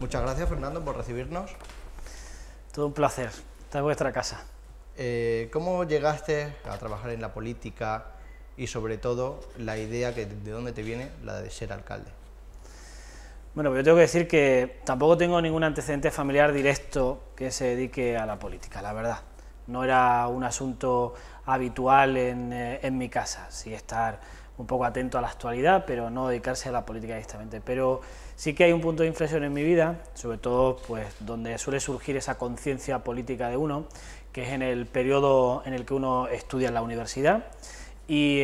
Muchas gracias, Fernando, por recibirnos. Todo un placer, esta es vuestra casa. ¿Cómo llegaste a trabajar en la política y, sobre todo, la idea de dónde te viene la de ser alcalde? Bueno, pues yo tengo que decir que tampoco tengo ningún antecedente familiar directo que se dedique a la política, la verdad. No era un asunto habitual en mi casa, sí estar un poco atento a la actualidad, pero no dedicarse a la política directamente. Pero sí que hay un punto de inflexión en mi vida, sobre todo pues donde suele surgir esa conciencia política de uno, que es en el periodo en el que uno estudia en la universidad. Y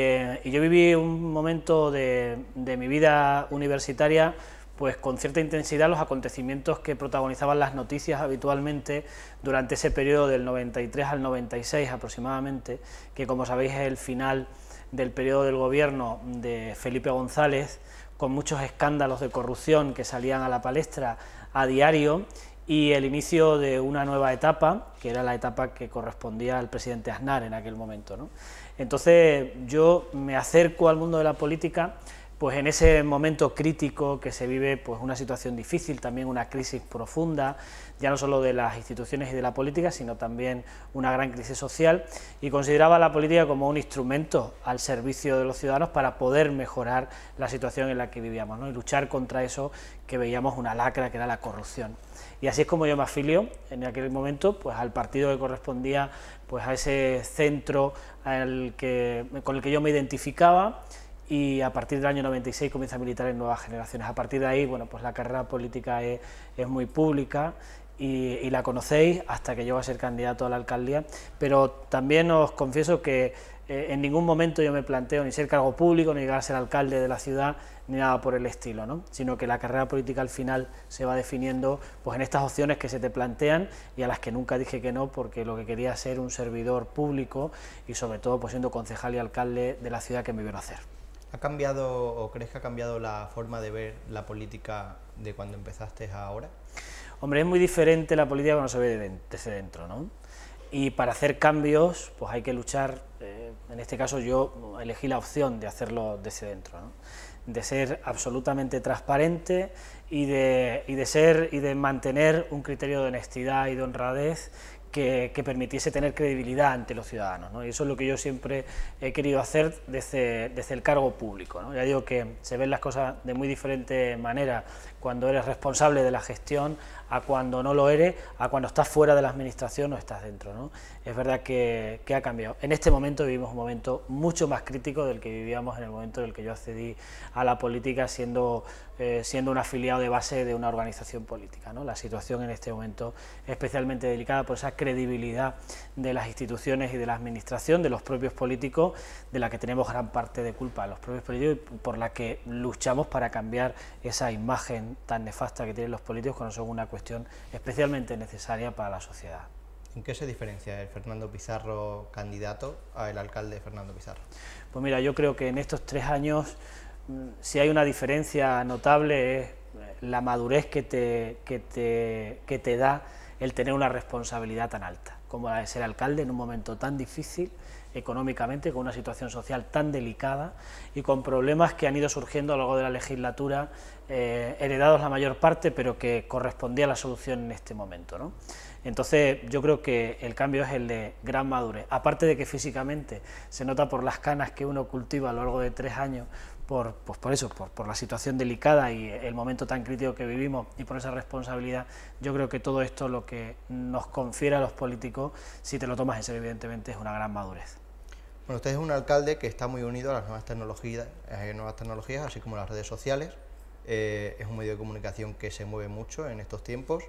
yo viví un momento de mi vida universitaria pues con cierta intensidad los acontecimientos que protagonizaban las noticias habitualmente durante ese periodo del 93 al 96 aproximadamente, que como sabéis es el final del periodo del gobierno de Felipe González, con muchos escándalos de corrupción que salían a la palestra a diario, y el inicio de una nueva etapa, que era la etapa que correspondía al presidente Aznar en aquel momento, ¿no? Entonces yo me acerco al mundo de la política pues en ese momento crítico que se vive, pues una situación difícil, también una crisis profunda, ya no solo de las instituciones y de la política, sino también una gran crisis social, y consideraba la política como un instrumento al servicio de los ciudadanos para poder mejorar la situación en la que vivíamos, ¿no? Y luchar contra eso que veíamos una lacra, que era la corrupción. Y así es como yo me afilio en aquel momento pues al partido que correspondía pues a ese centro con el que yo me identificaba, y a partir del año 96 comienza a militar en Nuevas Generaciones. A partir de ahí, bueno, pues la carrera política es muy pública y la conocéis hasta que llego a ser candidato a la alcaldía, pero también os confieso que en ningún momento yo me planteo ni ser cargo público, ni llegar a ser alcalde de la ciudad, ni nada por el estilo, ¿no? Sino que la carrera política al final se va definiendo pues en estas opciones que se te plantean y a las que nunca dije que no, porque lo que quería ser un servidor público y sobre todo pues siendo concejal y alcalde de la ciudad que me vieron hacer. ¿Ha cambiado o crees que ha cambiado la forma de ver la política de cuando empezaste a ahora? Hombre, es muy diferente la política cuando se ve desde dentro, ¿no? Y para hacer cambios, pues hay que luchar, en este caso yo elegí la opción de hacerlo desde dentro, ¿no? De ser absolutamente transparente y de mantener un criterio de honestidad y de honradez que permitiese tener credibilidad ante los ciudadanos, ¿no? Y eso es lo que yo siempre he querido hacer desde el cargo público, ¿no? Ya digo que se ven las cosas de muy diferente manera cuando eres responsable de la gestión a cuando no lo eres, a cuando estás fuera de la administración o estás dentro, ¿no? Es verdad que ha cambiado. En este momento vivimos un momento mucho más crítico del que vivíamos en el momento en el que yo accedí a la política siendo un afiliado de base de una organización política, ¿no? La situación en este momento es especialmente delicada por esa credibilidad de las instituciones y de la administración, de los propios políticos, de la que tenemos gran parte de culpa, los propios políticos, por la que luchamos para cambiar esa imagen tan nefasta que tienen los políticos cuando son una cuestión especialmente necesaria para la sociedad. ¿En qué se diferencia el Fernando Pizarro candidato al alcalde Fernando Pizarro? Pues mira, yo creo que en estos 3 años, si hay una diferencia notable, es la madurez que te da el tener una responsabilidad tan alta como la de ser alcalde en un momento tan difícil económicamente, con una situación social tan delicada y con problemas que han ido surgiendo a lo largo de la legislatura, heredados la mayor parte, pero que correspondía a la solución en este momento, ¿no? Entonces yo creo que el cambio es el de gran madurez, aparte de que físicamente se nota por las canas que uno cultiva a lo largo de 3 años, por la situación delicada y el momento tan crítico que vivimos y por esa responsabilidad. Yo creo que todo esto lo que nos confiere a los políticos, si te lo tomas en serio, evidentemente, es una gran madurez. Bueno, usted es un alcalde que está muy unido a las nuevas tecnologías, así como las redes sociales. Es un medio de comunicación que se mueve mucho en estos tiempos.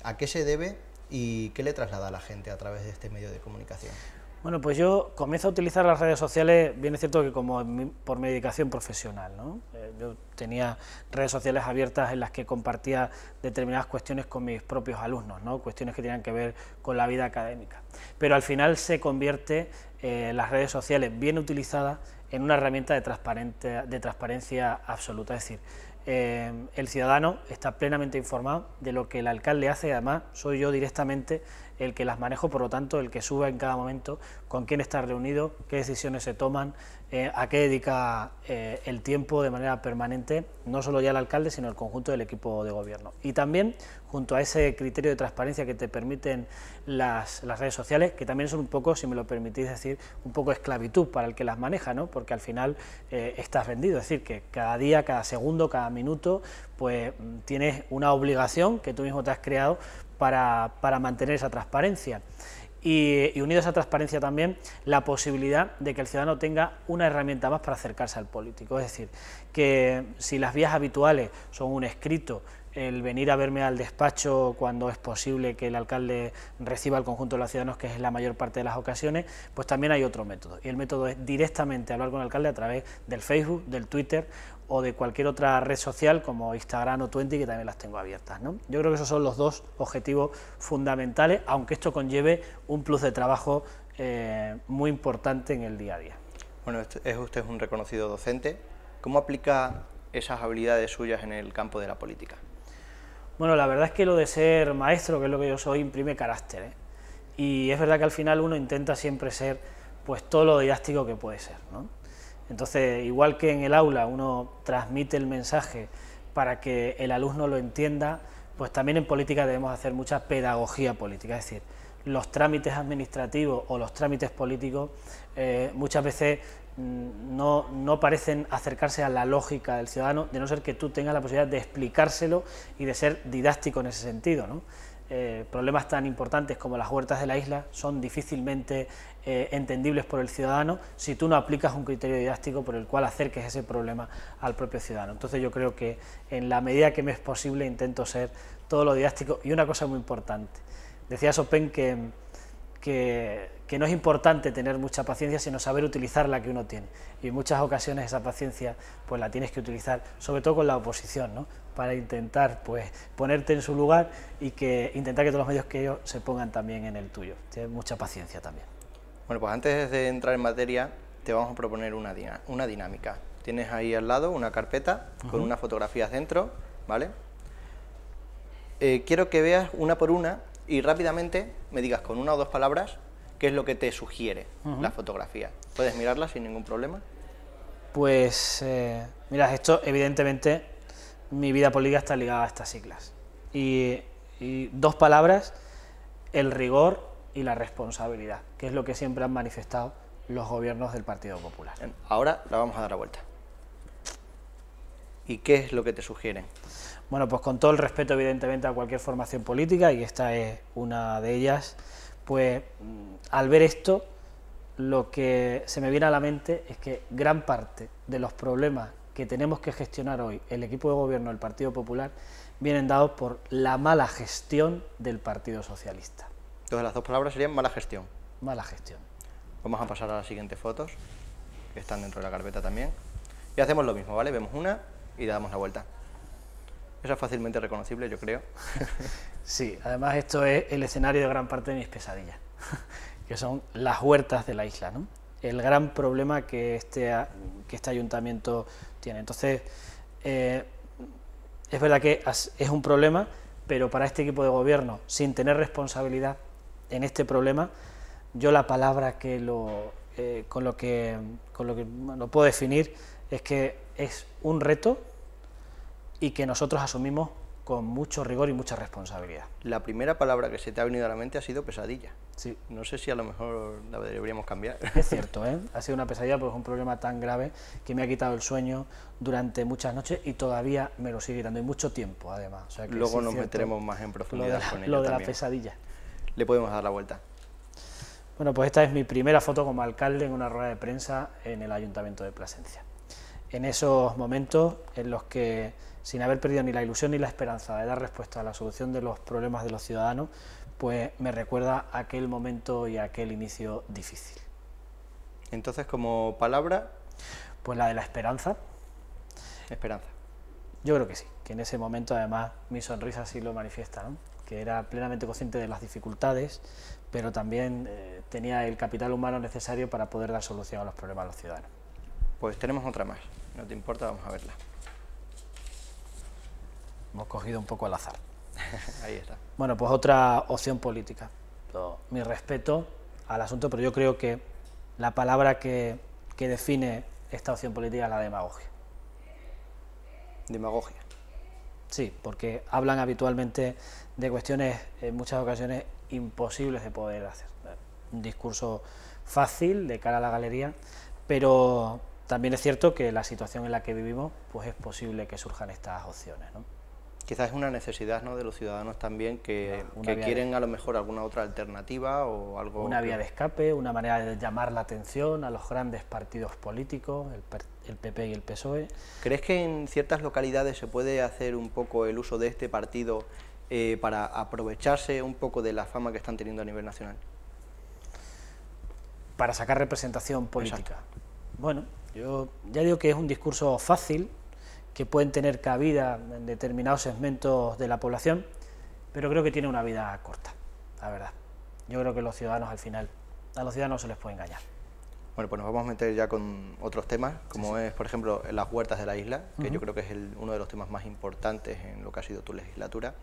¿A qué se debe y qué le traslada a la gente a través de este medio de comunicación? Bueno, pues yo comienzo a utilizar las redes sociales, bien es cierto que por mi dedicación profesional, ¿no? Yo tenía redes sociales abiertas en las que compartía determinadas cuestiones con mis propios alumnos, ¿no? Cuestiones que tenían que ver con la vida académica. Pero al final se convierte las redes sociales bien utilizadas en una herramienta de transparencia absoluta, es decir, el ciudadano está plenamente informado de lo que el alcalde hace, y además soy yo directamente el que las manejo, por lo tanto el que sube en cada momento con quién está reunido, qué decisiones se toman, a qué dedica el tiempo de manera permanente, no solo ya el alcalde, sino el conjunto del equipo de gobierno. Y también, junto a ese criterio de transparencia que te permiten las redes sociales, que también son un poco, si me lo permitís decir, un poco esclavitud para el que las maneja, ¿no? Porque al final estás vendido, es decir, que cada día, cada segundo, cada minuto, pues tienes una obligación que tú mismo te has creado para mantener esa transparencia. Y unido a esa transparencia también la posibilidad de que el ciudadano tenga una herramienta más para acercarse al político, es decir, que si las vías habituales son un escrito, el venir a verme al despacho cuando es posible que el alcalde reciba al conjunto de los ciudadanos, que es la mayor parte de las ocasiones, pues también hay otro método, y el método es directamente hablar con el alcalde a través del Facebook, del Twitter o de cualquier otra red social como Instagram o Twenty, que también las tengo abiertas, ¿no? Yo creo que esos son los dos objetivos fundamentales, aunque esto conlleve un plus de trabajo muy importante en el día a día. Bueno, usted es un reconocido docente. ¿Cómo aplica esas habilidades suyas en el campo de la política? Bueno, la verdad es que lo de ser maestro, que es lo que yo soy, imprime carácter, ¿eh? Y es verdad que al final uno intenta siempre ser pues todo lo didáctico que puede ser, ¿no? Entonces, igual que en el aula uno transmite el mensaje para que el alumno lo entienda, pues también en política debemos hacer mucha pedagogía política, es decir, los trámites administrativos o los trámites políticos muchas veces no parecen acercarse a la lógica del ciudadano, de no ser que tú tengas la posibilidad de explicárselo y de ser didáctico en ese sentido, ¿no? Problemas tan importantes como las huertas de la isla son difícilmente entendibles por el ciudadano si tú no aplicas un criterio didáctico por el cual acerques ese problema al propio ciudadano. Entonces yo creo que en la medida que me es posible intento ser todo lo didáctico. Y una cosa muy importante, decía Chopin que no es importante tener mucha paciencia, sino saber utilizar la que uno tiene, y en muchas ocasiones esa paciencia pues la tienes que utilizar, sobre todo con la oposición, ¿no? Para intentar pues ponerte en su lugar y intentar que todos los medios que ellos se pongan también en el tuyo. Tienes mucha paciencia también. Bueno, pues antes de entrar en materia, te vamos a proponer una dinámica. Tienes ahí al lado una carpeta con unas fotografías dentro, ¿vale? Quiero que veas una por una y rápidamente me digas con una o dos palabras qué es lo que te sugiere la fotografía. ¿Puedes mirarla sin ningún problema? Pues, mira, esto evidentemente mi vida política está ligada a estas siglas. Y dos palabras, el rigor y la responsabilidad, que es lo que siempre han manifestado los gobiernos del Partido Popular. Ahora la vamos a dar la vuelta. ¿Y qué es lo que te sugieren? Bueno, pues con todo el respeto evidentemente a cualquier formación política, y esta es una de ellas, pues al ver esto, lo que se me viene a la mente es que gran parte de los problemas que tenemos que gestionar hoy el equipo de gobierno del Partido Popular vienen dados por la mala gestión del Partido Socialista. Entonces las dos palabras serían mala gestión. Mala gestión. Vamos a pasar a las siguientes fotos, que están dentro de la carpeta también. Y hacemos lo mismo, ¿vale? Vemos una y le damos la vuelta. Esa es fácilmente reconocible, yo creo. Sí, además esto es el escenario de gran parte de mis pesadillas, que son las huertas de la isla, ¿no? El gran problema que este ayuntamiento tiene. Entonces, es verdad que es un problema, pero para este equipo de gobierno, sin tener responsabilidad en este problema, yo la palabra con lo que lo puedo definir es que es un reto y que nosotros asumimos con mucho rigor y mucha responsabilidad. La primera palabra que se te ha venido a la mente ha sido pesadilla. Sí. No sé si a lo mejor la deberíamos cambiar. Es cierto, ¿eh? Ha sido una pesadilla porque es un problema tan grave que me ha quitado el sueño durante muchas noches y todavía me lo sigue quitando, y mucho tiempo además. O sea que luego sí, nos cierto, meteremos más en profundidad con ello. Lo de también. la pesadilla. Le podemos dar la vuelta. Bueno, pues esta es mi primera foto como alcalde en una rueda de prensa en el Ayuntamiento de Plasencia. En esos momentos en los que, sin haber perdido ni la ilusión ni la esperanza de dar respuesta a la solución de los problemas de los ciudadanos, pues me recuerda aquel momento y aquel inicio difícil. Entonces, como palabra... Pues la de la esperanza. Esperanza. Yo creo que sí, que en ese momento además mi sonrisa sí lo manifiesta, ¿no? Que era plenamente consciente de las dificultades, pero también tenía el capital humano necesario para poder dar solución a los problemas de los ciudadanos. Pues tenemos otra más, no te importa, vamos a verla. Hemos cogido un poco al azar. Ahí está. Bueno, pues otra opción política. mi respeto al asunto, pero yo creo que la palabra que define esta opción política es la demagogia. Demagogia. Sí, porque hablan habitualmente de cuestiones, en muchas ocasiones, imposibles de poder hacer. Un discurso fácil de cara a la galería, pero también es cierto que la situación en la que vivimos, pues es posible que surjan estas opciones, ¿no? Quizás es una necesidad, ¿no?, de los ciudadanos también que quieren a lo mejor alguna otra alternativa o algo... Una vía de escape, una manera de llamar la atención a los grandes partidos políticos, el PP y el PSOE. ¿Crees que en ciertas localidades se puede hacer un poco el uso de este partido para aprovecharse un poco de la fama que están teniendo a nivel nacional? Para sacar representación política. Exacto. Bueno, yo ya digo que es un discurso fácil, que pueden tener cabida en determinados segmentos de la población, pero creo que tiene una vida corta, la verdad. Yo creo que los ciudadanos, al final, a los ciudadanos se les puede engañar. Bueno, pues nos vamos a meter ya con otros temas, como es, por ejemplo, las huertas de la isla, que yo creo que es uno de los temas más importantes en lo que ha sido tu legislatura.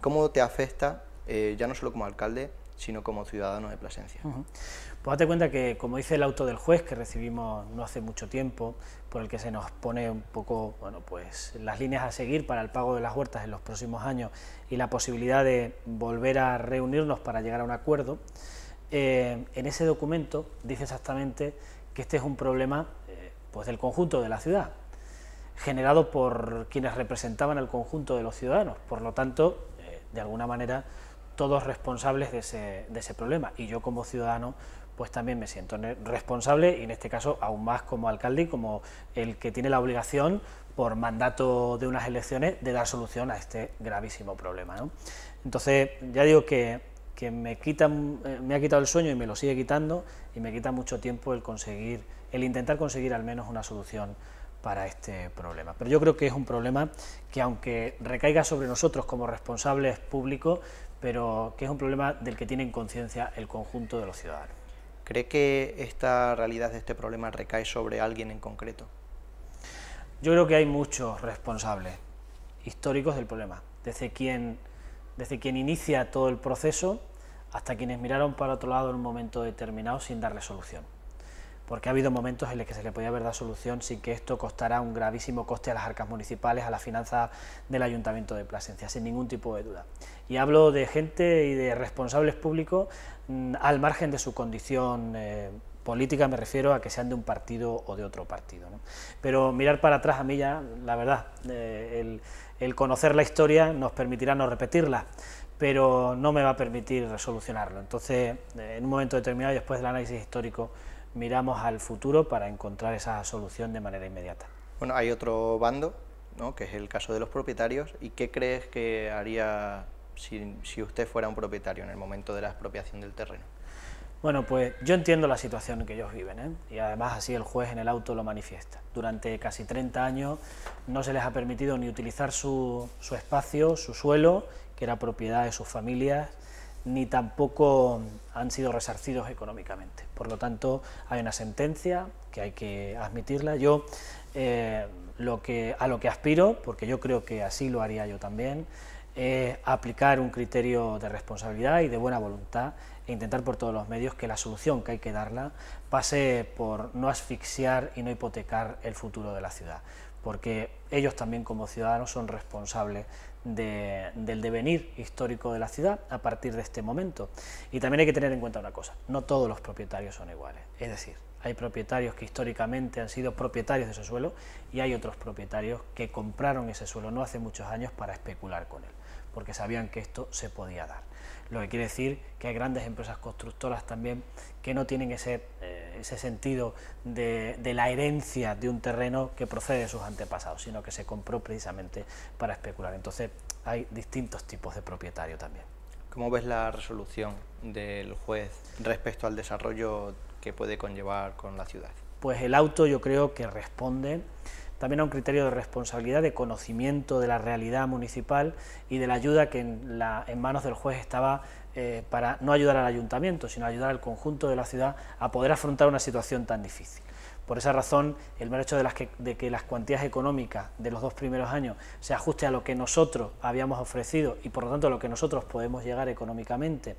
¿Cómo te afecta, ya no solo como alcalde, sino como ciudadano de Plasencia? Pues date cuenta que, como dice el auto del juez que recibimos no hace mucho tiempo, por el que se nos pone un poco, bueno, pues las líneas a seguir para el pago de las huertas en los próximos años y la posibilidad de volver a reunirnos para llegar a un acuerdo, en ese documento dice exactamente que este es un problema pues del conjunto de la ciudad, generado por quienes representaban al conjunto de los ciudadanos, por lo tanto, de alguna manera, todos responsables de ese problema, y yo como ciudadano pues también me siento responsable, y en este caso aún más como alcalde y como el que tiene la obligación por mandato de unas elecciones de dar solución a este gravísimo problema, ¿no? Entonces ya digo que me ha quitado el sueño y me lo sigue quitando, y me quita mucho tiempo el intentar conseguir al menos una solución para este problema. Pero yo creo que es un problema que, aunque recaiga sobre nosotros como responsables públicos, pero que es un problema del que tienen conciencia el conjunto de los ciudadanos. ¿Cree que esta realidad de este problema recae sobre alguien en concreto? Yo creo que hay muchos responsables históricos del problema, desde quien inicia todo el proceso hasta quienes miraron para otro lado en un momento determinado sin darle solución. Porque ha habido momentos en los que se le podía haber dado solución sin que esto costara un gravísimo coste a las arcas municipales, a la finanza del Ayuntamiento de Plasencia, sin ningún tipo de duda. Y hablo de gente y de responsables públicos al margen de su condición política, me refiero a que sean de un partido o de otro partido, ¿no? Pero mirar para atrás, a mí ya, la verdad, el conocer la historia nos permitirá no repetirla, pero no me va a permitir solucionarlo. Entonces, en un momento determinado, después del análisis histórico, miramos al futuro para encontrar esa solución de manera inmediata. Bueno, hay otro bando, ¿no?, que es el caso de los propietarios. ¿Y qué crees que haría si usted fuera un propietario en el momento de la expropiación del terreno? Bueno, pues yo entiendo la situación que ellos viven, ¿eh? Y además así el juez en el auto lo manifiesta. Durante casi 30 años no se les ha permitido ni utilizar su espacio, su suelo, que era propiedad de sus familias, ni tampoco han sido resarcidos económicamente. Por lo tanto, hay una sentencia que hay que admitirla. Yo a lo que aspiro, porque yo creo que así lo haría yo también, aplicar un criterio de responsabilidad y de buena voluntad e intentar por todos los medios que la solución que hay que darla pase por no asfixiar y no hipotecar el futuro de la ciudad, porque ellos también como ciudadanos son responsables del devenir histórico de la ciudad a partir de este momento. Y también hay que tener en cuenta una cosa: no todos los propietarios son iguales, es decir, hay propietarios que históricamente han sido propietarios de ese suelo y hay otros propietarios que compraron ese suelo no hace muchos años para especular con él, porque sabían que esto se podía dar. Lo que quiere decir que hay grandes empresas constructoras también que no tienen ese sentido de la herencia de un terreno que procede de sus antepasados, sino que se compró precisamente para especular. Entonces hay distintos tipos de propietario también. ¿Cómo ves la resolución del juez respecto al desarrollo que puede conllevar con la ciudad? Pues el auto yo creo que responde también a un criterio de responsabilidad, de conocimiento de la realidad municipal y de la ayuda que en manos del juez estaba para no ayudar al ayuntamiento, sino ayudar al conjunto de la ciudad a poder afrontar una situación tan difícil. Por esa razón, el mero hecho de que las cuantías económicas de los 2 primeros años se ajuste a lo que nosotros habíamos ofrecido y por lo tanto a lo que nosotros podemos llegar económicamente.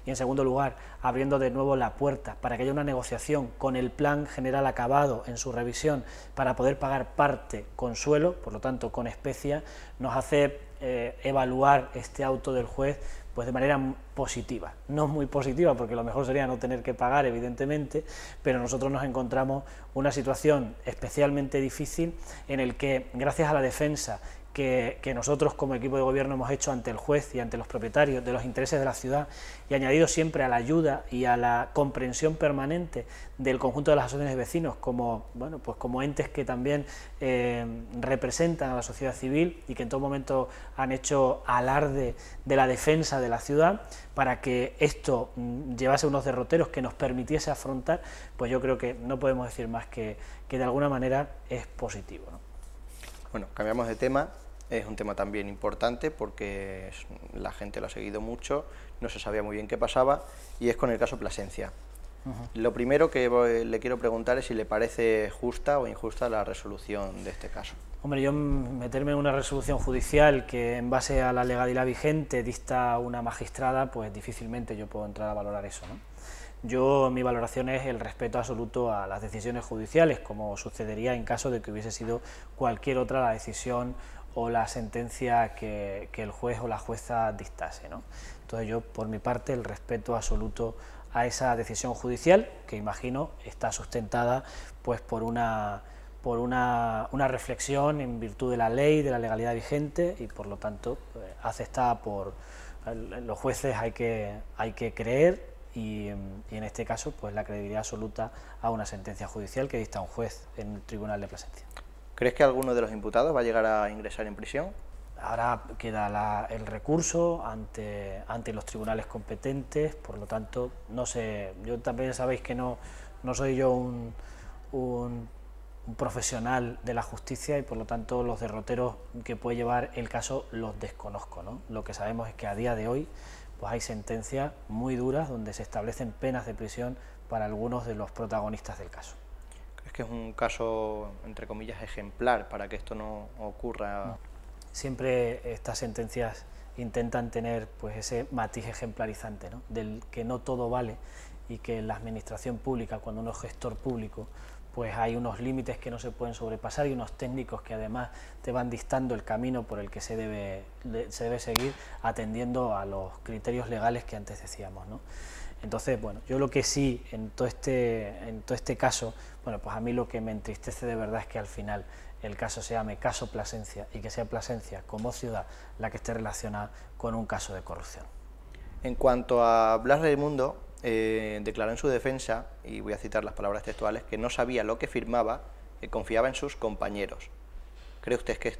Y en segundo lugar, abriendo de nuevo la puerta para que haya una negociación con el plan general acabado en su revisión para poder pagar parte con suelo, por lo tanto con especia, nos hace evaluar este auto del juez pues de manera positiva, no muy positiva porque lo mejor sería no tener que pagar evidentemente, pero nosotros nos encontramos una situación especialmente difícil en el que gracias a la defensa que nosotros como equipo de gobierno hemos hecho ante el juez y ante los propietarios de los intereses de la ciudad y añadido siempre a la ayuda y a la comprensión permanente del conjunto de las asociaciones de vecinos como, bueno, pues como entes que también representan a la sociedad civil y que en todo momento han hecho alarde de la defensa de la ciudad para que esto llevase unos derroteros que nos permitiese afrontar, pues yo creo que no podemos decir más que de alguna manera es positivo, ¿no? Bueno, cambiamos de tema. Es un tema también importante porque la gente lo ha seguido mucho, no se sabía muy bien qué pasaba, y es con el caso Plasencia. Lo primero que le quiero preguntar es si le parece justa o injusta la resolución de este caso. Hombre, yo meterme en una resolución judicial que en base a la legalidad vigente dicta una magistrada, pues difícilmente yo puedo entrar a valorar eso, ¿no? Mi valoración es el respeto absoluto a las decisiones judiciales, como sucedería en caso de que hubiese sido cualquier otra la decisión o la sentencia que el juez o la jueza dictase, ¿no? Entonces yo, por mi parte, el respeto absoluto a esa decisión judicial, que imagino está sustentada pues por una reflexión en virtud de la ley, de la legalidad vigente y por lo tanto aceptada por los jueces. Hay que creer y en este caso pues la credibilidad absoluta a una sentencia judicial que dicta un juez en el Tribunal de Plasencia. ¿Crees que alguno de los imputados va a llegar a ingresar en prisión? Ahora queda el recurso ante los tribunales competentes, por lo tanto, no sé, yo también sabéis que no soy yo un profesional de la justicia y por lo tanto los derroteros que puede llevar el caso los desconozco, ¿no? Lo que sabemos es que a día de hoy pues hay sentencias muy duras donde se establecen penas de prisión para algunos de los protagonistas del caso. ¿Crees que es un caso, entre comillas, ejemplar para que esto no ocurra? No. Siempre estas sentencias intentan tener pues ese matiz ejemplarizante, ¿no? Del que no todo vale y que en la administración pública, cuando uno es gestor público, pues hay unos límites que no se pueden sobrepasar y unos técnicos que además te van dictando el camino por el que se debe seguir atendiendo a los criterios legales que antes decíamos, ¿no? Entonces, bueno, yo lo que sí en todo este caso, bueno, pues a mí lo que me entristece de verdad es que al final el caso se llame caso Plasencia y que sea Plasencia como ciudad la que esté relacionada con un caso de corrupción. En cuanto a Blas Raimundo, declaró en su defensa, y voy a citar las palabras textuales, que no sabía lo que firmaba, que confiaba en sus compañeros. ¿Cree usted que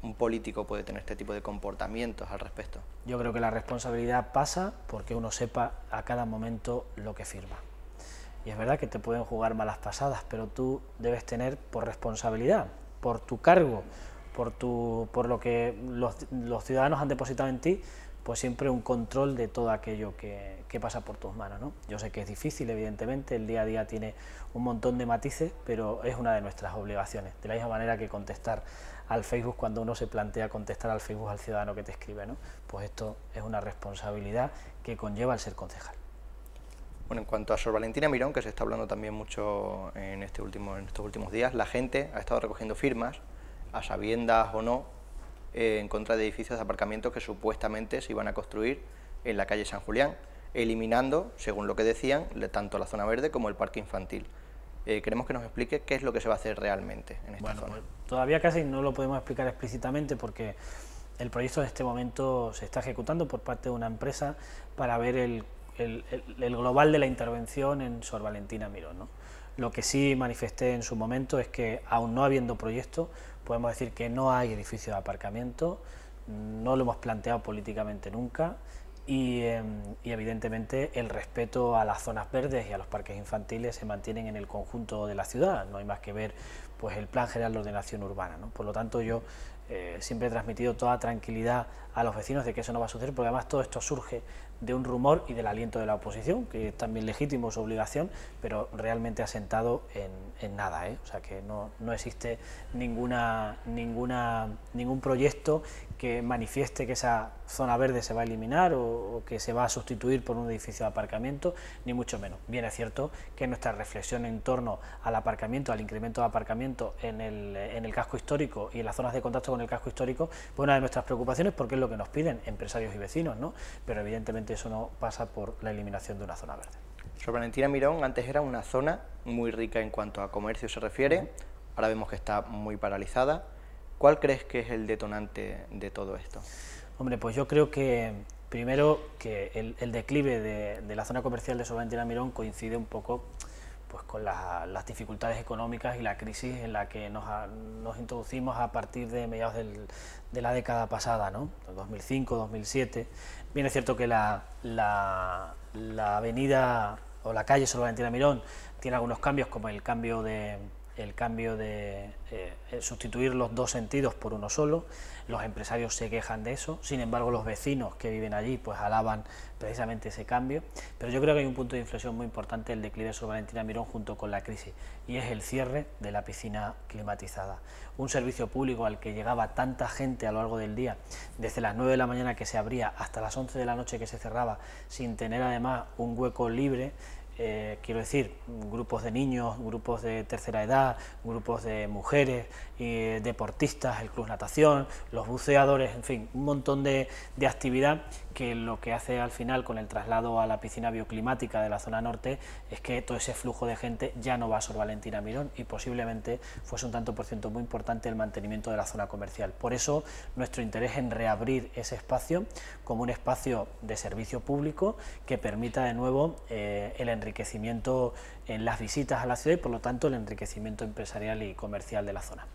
un político puede tener este tipo de comportamientos al respecto? Yo creo que la responsabilidad pasa porque uno sepa a cada momento lo que firma. Y es verdad que te pueden jugar malas pasadas, pero tú debes tener por responsabilidad, por tu cargo, por lo que los ciudadanos han depositado en ti, pues siempre un control de todo aquello que pasa por tus manos, ¿no? Yo sé que es difícil, evidentemente, el día a día tiene un montón de matices, pero es una de nuestras obligaciones, de la misma manera que contestar al Facebook cuando uno se plantea contestar al Facebook al ciudadano que te escribe, ¿no? Pues esto es una responsabilidad que conlleva el ser concejal. Bueno, en cuanto a Sor Valentina Mirón, que se está hablando también mucho en estos últimos días, la gente ha estado recogiendo firmas, a sabiendas o no, en contra de edificios de aparcamiento que supuestamente se iban a construir en la calle San Julián, eliminando, según lo que decían, tanto la zona verde como el parque infantil. Queremos que nos explique qué es lo que se va a hacer realmente en esta zona. Pues todavía casi no lo podemos explicar explícitamente porque el proyecto en este momento se está ejecutando por parte de una empresa para ver el global de la intervención en Sor Valentina Mirón, ¿no? Lo que sí manifesté en su momento es que, aún no habiendo proyecto, podemos decir que no hay edificio de aparcamiento, no lo hemos planteado políticamente nunca y evidentemente el respeto a las zonas verdes y a los parques infantiles se mantienen en el conjunto de la ciudad, no hay más que ver pues el Plan General de Ordenación Urbana, ¿no? Por lo tanto yo siempre he transmitido toda tranquilidad a los vecinos de que eso no va a suceder, porque además todo esto surge de un rumor y del aliento de la oposición, que es también legítimo, su obligación, pero realmente asentado en nada, ¿eh? O sea que no existe ningún proyecto que manifieste que esa zona verde se va a eliminar o que se va a sustituir por un edificio de aparcamiento, ni mucho menos. Bien es cierto que nuestra reflexión en torno al aparcamiento, al incremento de aparcamiento en el casco histórico y en las zonas de contacto con el casco histórico, pues una de nuestras preocupaciones, porque es lo que nos piden empresarios y vecinos, ¿no? Pero evidentemente eso no pasa por la eliminación de una zona verde. Sor Valentina Mirón antes era una zona muy rica en cuanto a comercio se refiere, ahora vemos que está muy paralizada. ¿Cuál crees que es el detonante de todo esto? Hombre, pues yo creo que primero que el declive de la zona comercial de Sor Valentina Mirón coincide un poco pues con las dificultades económicas y la crisis en la que nos introducimos a partir de mediados de la década pasada, ¿no? 2005, 2007. Bien es cierto que la avenida o la calle Sor Valentina Mirón tiene algunos cambios, como el cambio de sustituir los dos sentidos por uno solo. Los empresarios se quejan de eso, sin embargo los vecinos que viven allí pues alaban precisamente ese cambio, pero yo creo que hay un punto de inflexión muy importante el declive de Sor Valentina Mirón junto con la crisis, y es el cierre de la piscina climatizada, un servicio público al que llegaba tanta gente a lo largo del día, desde las 9 de la mañana que se abría hasta las 11 de la noche que se cerraba, sin tener además un hueco libre. Quiero decir, grupos de niños, grupos de tercera edad, grupos de mujeres, deportistas, el club natación, los buceadores, en fin, un montón de actividad que lo que hace al final con el traslado a la piscina bioclimática de la zona norte es que todo ese flujo de gente ya no va a Sor Valentina Mirón y posiblemente fuese un tanto por ciento muy importante el mantenimiento de la zona comercial. Por eso nuestro interés en reabrir ese espacio como un espacio de servicio público que permita de nuevo el enriquecimiento en las visitas a la ciudad y por lo tanto el enriquecimiento empresarial y comercial de la zona.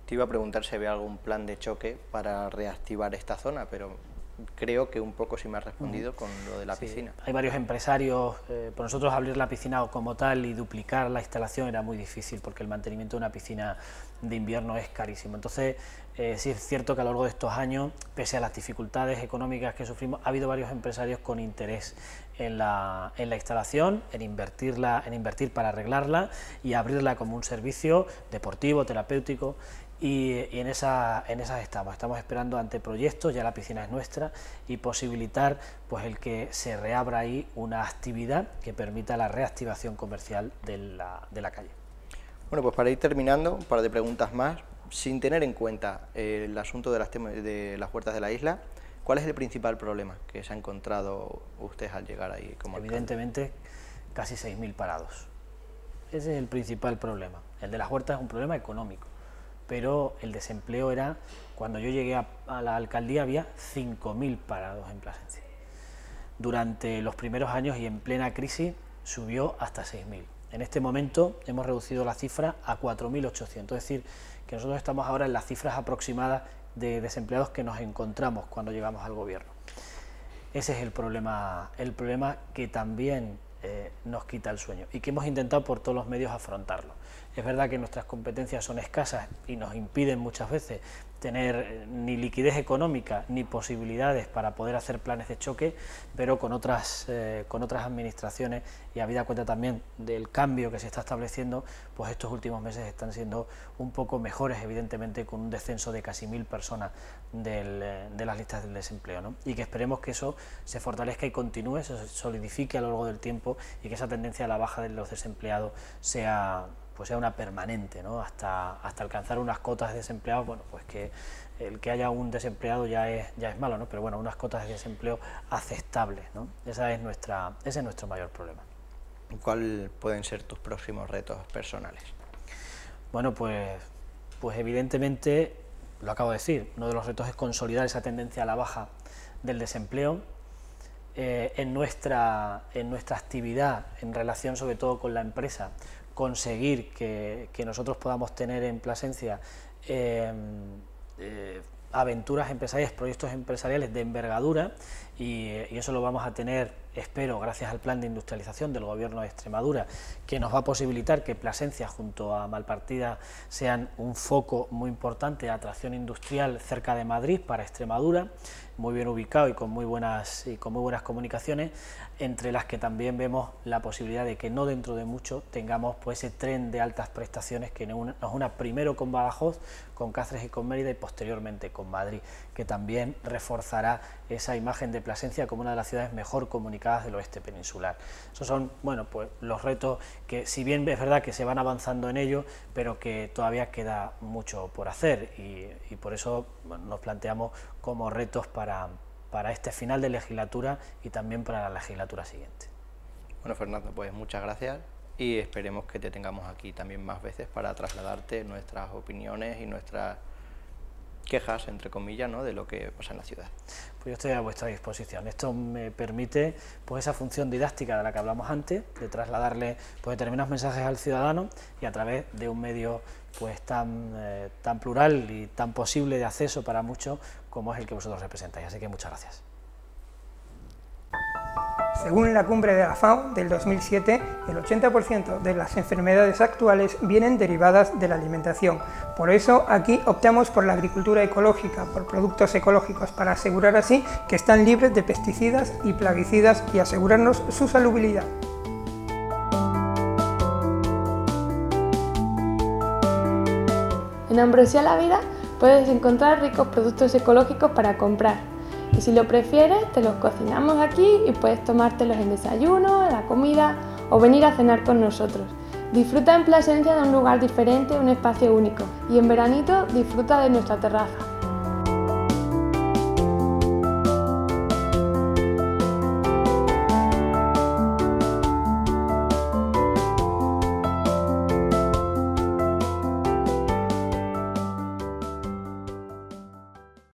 Te iba a preguntar si había algún plan de choque para reactivar esta zona, pero creo que un poco sí me has respondido con lo de la piscina. Hay varios empresarios, por nosotros abrir la piscina como tal y duplicar la instalación era muy difícil porque el mantenimiento de una piscina de invierno es carísimo. Entonces sí es cierto que a lo largo de estos años, pese a las dificultades económicas que sufrimos, ha habido varios empresarios con interés en la instalación, en invertir para arreglarla y abrirla como un servicio deportivo, terapéutico. Y en esas estamos esperando anteproyectos, ya la piscina es nuestra, y posibilitar pues el que se reabra ahí una actividad que permita la reactivación comercial de la calle. Bueno, pues para ir terminando, un par de preguntas más, sin tener en cuenta el asunto de las huertas de la isla, ¿cuál es el principal problema que se ha encontrado usted al llegar ahí como alcalde? Evidentemente, casi 6.000 parados. Ese es el principal problema. El de las huertas es un problema económico, pero el desempleo era, cuando yo llegué a la alcaldía había 5.000 parados en Plasencia. Durante los primeros años y en plena crisis subió hasta 6.000. En este momento hemos reducido la cifra a 4.800, es decir, que nosotros estamos ahora en las cifras aproximadas de desempleados que nos encontramos cuando llegamos al gobierno. Ese es el problema que también nos quita el sueño y que hemos intentado por todos los medios afrontarlo. Es verdad que nuestras competencias son escasas y nos impiden muchas veces tener ni liquidez económica ni posibilidades para poder hacer planes de choque, pero con otras administraciones, y habida cuenta también del cambio que se está estableciendo, pues estos últimos meses están siendo un poco mejores, evidentemente con un descenso de casi 1.000 personas de las listas del desempleo, ¿no? Y que esperemos que eso se fortalezca y continúe, se solidifique a lo largo del tiempo y que esa tendencia a la baja de los desempleados sea una permanente, ¿no? hasta alcanzar unas cotas de desempleados. Bueno, pues que el que haya un desempleado ya es malo, ¿no? Pero bueno, unas cotas de desempleo aceptables, ¿no? Ese es nuestro mayor problema. ¿Cuáles pueden ser tus próximos retos personales? Bueno, pues evidentemente, lo acabo de decir, uno de los retos es consolidar esa tendencia a la baja del desempleo, en nuestra actividad en relación sobre todo con la empresa, conseguir que nosotros podamos tener en Plasencia aventuras empresariales, proyectos empresariales de envergadura y eso lo vamos a tener, espero, gracias al plan de industrialización del Gobierno de Extremadura, que nos va a posibilitar que Plasencia junto a Malpartida sean un foco muy importante de atracción industrial cerca de Madrid para Extremadura, muy bien ubicado y con muy buenas comunicaciones, entre las que también vemos la posibilidad de que no dentro de mucho tengamos pues ese tren de altas prestaciones que nos una primero con Badajoz, con Cáceres y con Mérida y posteriormente con Madrid, que también reforzará esa imagen de Plasencia como una de las ciudades mejor comunicadas del oeste peninsular. Esos son, bueno, pues los retos que, si bien es verdad que se van avanzando en ello, pero que todavía queda mucho por hacer y por eso, bueno, nos planteamos como retos para este final de legislatura y también para la legislatura siguiente. Bueno, Fernando, pues muchas gracias y esperemos que te tengamos aquí también más veces para trasladarte nuestras opiniones y nuestras quejas, entre comillas, ¿no?, de lo que pasa en la ciudad. Pues yo estoy a vuestra disposición. Esto me permite pues esa función didáctica de la que hablamos antes, de trasladarle pues determinados mensajes al ciudadano y a través de un medio pues tan plural y tan posible de acceso para muchos como es el que vosotros representáis. Así que muchas gracias. Según la cumbre de la FAO del 2007, el 80% de las enfermedades actuales vienen derivadas de la alimentación. Por eso aquí optamos por la agricultura ecológica, por productos ecológicos, para asegurar así que están libres de pesticidas y plaguicidas y asegurarnos su salubridad. En Ambrosía La Vida puedes encontrar ricos productos ecológicos para comprar. Y si lo prefieres, te los cocinamos aquí y puedes tomártelos en desayuno, en la comida o venir a cenar con nosotros. Disfruta en Plasencia de un lugar diferente, un espacio único. Y en veranito disfruta de nuestra terraza.